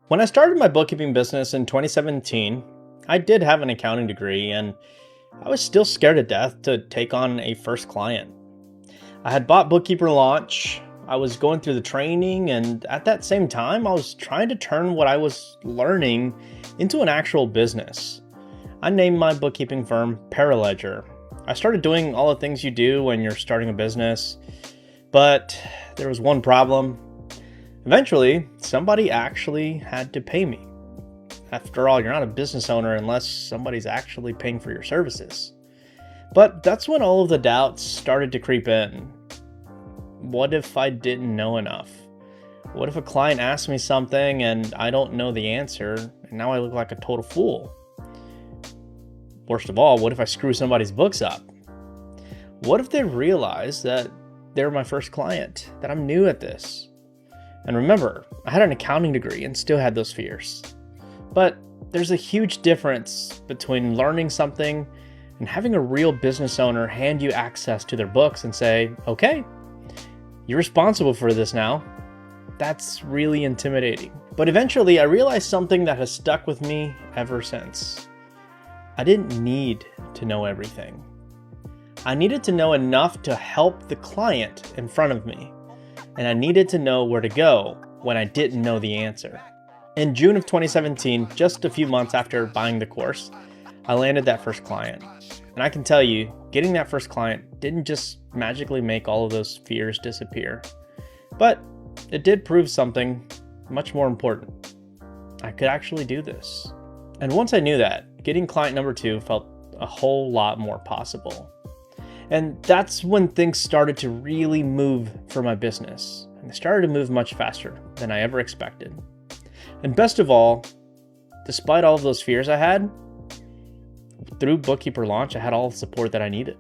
When I started my bookkeeping business in 2017, I did have an accounting degree and I was still scared to death to take on a first client. I had bought Bookkeeper Launch, I was going through the training, and at that same time, I was trying to turn what I was learning into an actual business. I named my bookkeeping firm Paraledger. I started doing all the things you do when you're starting a business, but there was one problem. Eventually, somebody actually had to pay me. After all, you're not a business owner unless somebody's actually paying for your services. But that's when all of the doubts started to creep in. What if I didn't know enough? What if a client asks me something and I don't know the answer, and now I look like a total fool? Worst of all, what if I screw somebody's books up? What if they realize that they're my first client, that I'm new at this? And remember, I had an accounting degree and still had those fears. But there's a huge difference between learning something and having a real business owner hand you access to their books and say, okay, you're responsible for this now. That's really intimidating. But eventually I realized something that has stuck with me ever since. I didn't need to know everything. I needed to know enough to help the client in front of me. And I needed to know where to go when I didn't know the answer. In June of 2017, just a few months after buying the course, I landed that first client. And I can tell you, getting that first client didn't just magically make all of those fears disappear, but it did prove something much more important. I could actually do this. And once I knew that, getting client number 2 felt a whole lot more possible. And that's when things started to really move for my business. And they started to move much faster than I ever expected. And best of all, despite all of those fears I had, through Bookkeeper Launch, I had all the support that I needed.